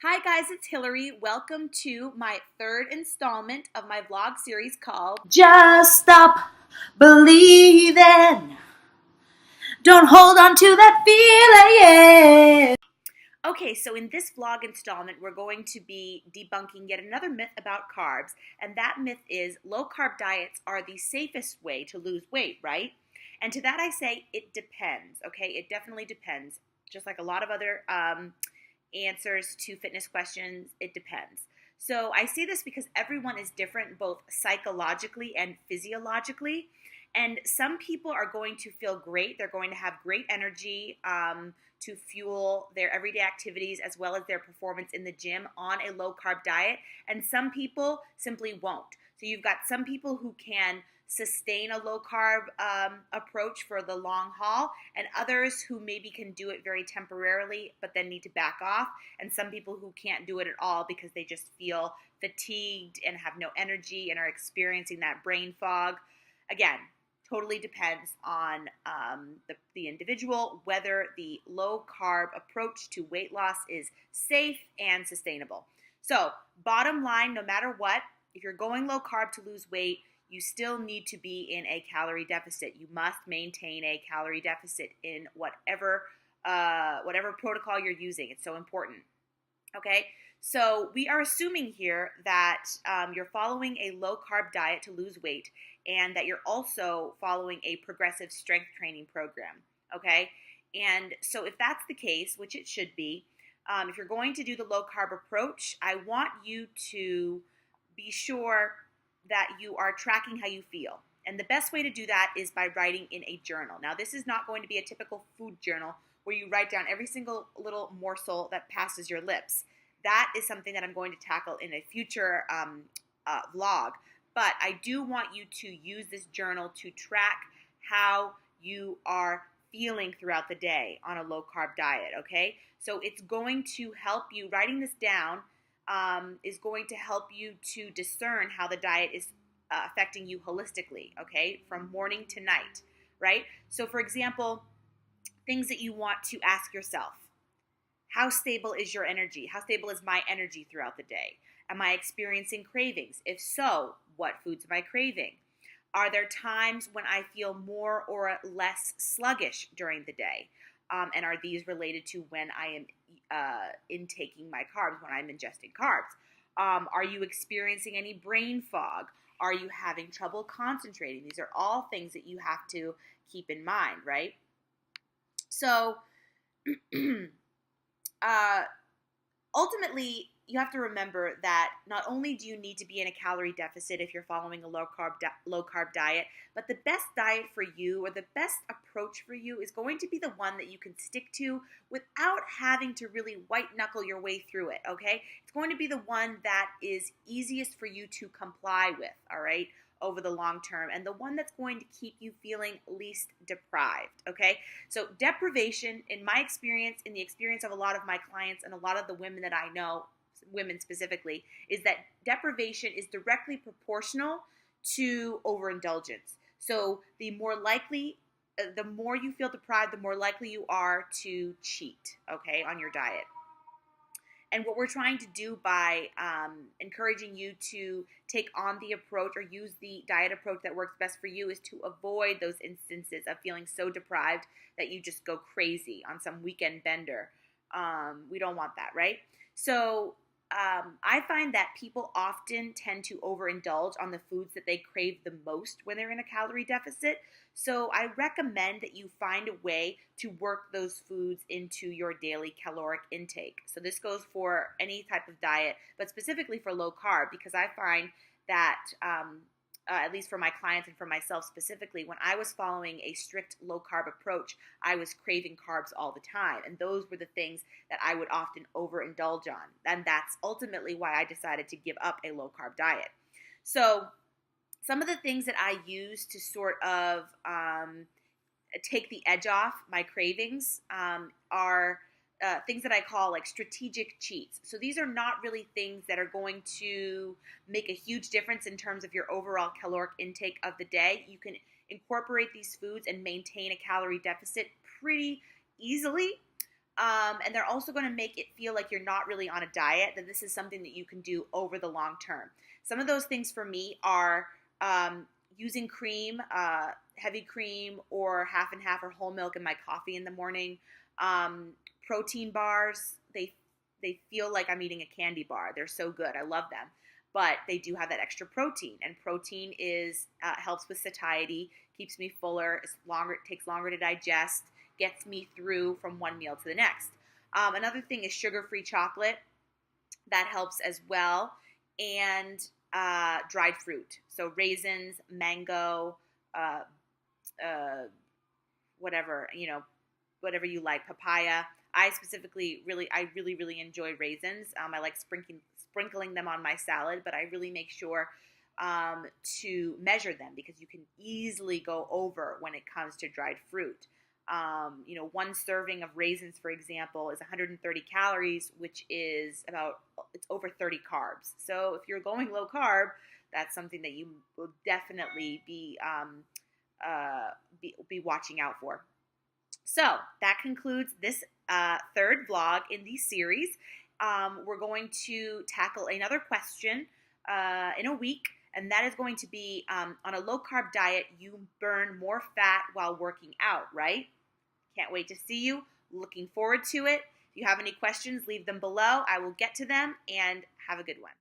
Hi guys, it's Hillary. Welcome to my third installment of my vlog series called Just stop believing. Don't hold on to that feeling. Okay, so in this vlog installment, we're going to be debunking yet another myth about carbs, and that myth is low carb diets are the safest way to lose weight, right? And to that I say it depends, okay? It definitely depends. Just like a lot of other answers to fitness questions, it depends. So I say this because everyone is different both psychologically and physiologically. And some people are going to feel great. They're going to have great energy to fuel their everyday activities as well as their performance in the gym on a low carb diet. And some people simply won't. So you've got some people who can sustain a low carb approach for the long haul, and others who maybe can do it very temporarily but then need to back off, and some people who can't do it at all because they just feel fatigued and have no energy and are experiencing that brain fog. Again, totally depends on the individual, whether the low carb approach to weight loss is safe and sustainable. So bottom line, no matter what, if you're going low carb to lose weight, you still need to be in a calorie deficit. You must maintain a calorie deficit in whatever protocol you're using. It's so important. Okay, so we are assuming here that you're following a low carb diet to lose weight, and that you're also following a progressive strength training program. Okay, and so if that's the case, which it should be, if you're going to do the low carb approach, I want you to be sure that you are tracking how you feel. And the best way to do that is by writing in a journal. Now, this is not going to be a typical food journal where you write down every single little morsel that passes your lips. That is something that I'm going to tackle in a future vlog. But I do want you to use this journal to track how you are feeling throughout the day on a low carb diet, okay? So it's going to help you, writing this down is going to help you to discern how the diet is affecting you holistically, okay, from morning to night, right? So for example, things that you want to ask yourself: how stable is your energy? How stable is my energy throughout the day? Am I experiencing cravings? If so, what foods am I craving? Are there times when I feel more or less sluggish during the day? And are these related to when I am intaking my carbs, when I'm ingesting carbs? Are you experiencing any brain fog? Are you having trouble concentrating? These are all things that you have to keep in mind, right? So ultimately, you have to remember that not only do you need to be in a calorie deficit if you're following a low carb diet, but the best diet for you, or the best approach for you, is going to be the one that you can stick to without having to really white knuckle your way through it, okay? It's going to be the one that is easiest for you to comply with, all right, over the long term, and the one that's going to keep you feeling least deprived, okay? So deprivation, in my experience, in the experience of a lot of my clients and a lot of the women that I know, women specifically, is that deprivation is directly proportional to overindulgence. So the more you feel deprived, the more likely you are to cheat, okay, on your diet. And what we're trying to do by encouraging you to take on the approach or use the diet approach that works best for you is to avoid those instances of feeling so deprived that you just go crazy on some weekend bender. We don't want that, right? So I find that people often tend to overindulge on the foods that they crave the most when they're in a calorie deficit. So I recommend that you find a way to work those foods into your daily caloric intake. So this goes for any type of diet, but specifically for low carb, because I find that at least for my clients and for myself specifically, when I was following a strict low carb approach, I was craving carbs all the time. And those were the things that I would often overindulge on. And that's ultimately why I decided to give up a low carb diet. So some of the things that I use to sort of take the edge off my cravings are things that I call like strategic cheats. So these are not really things that are going to make a huge difference in terms of your overall caloric intake of the day. You can incorporate these foods and maintain a calorie deficit pretty easily. And they're also going to make it feel like you're not really on a diet, that this is something that you can do over the long term. Some of those things for me are using cream, heavy cream, or half and half or whole milk in my coffee in the morning. Protein bars, they feel like I'm eating a candy bar. They're so good. I love them. But they do have that extra protein, and protein is helps with satiety, keeps me fuller, it takes longer to digest, gets me through from one meal to the next. Another thing is sugar-free chocolate. That helps as well. And dried fruit. So raisins, mango, uh, uh, whatever, whatever you like, papaya. I really enjoy raisins. I like sprinkling them on my salad, but I really make sure to measure them because you can easily go over when it comes to dried fruit. One serving of raisins, for example, is 130 calories, which is it's over 30 carbs. So if you're going low carb, that's something that you will definitely be watching out for. So that concludes this third vlog in the series. We're going to tackle another question in a week, and that is going to be on a low-carb diet, you burn more fat while working out, right? Can't wait to see you. Looking forward to it. If you have any questions, leave them below. I will get to them, and have a good one.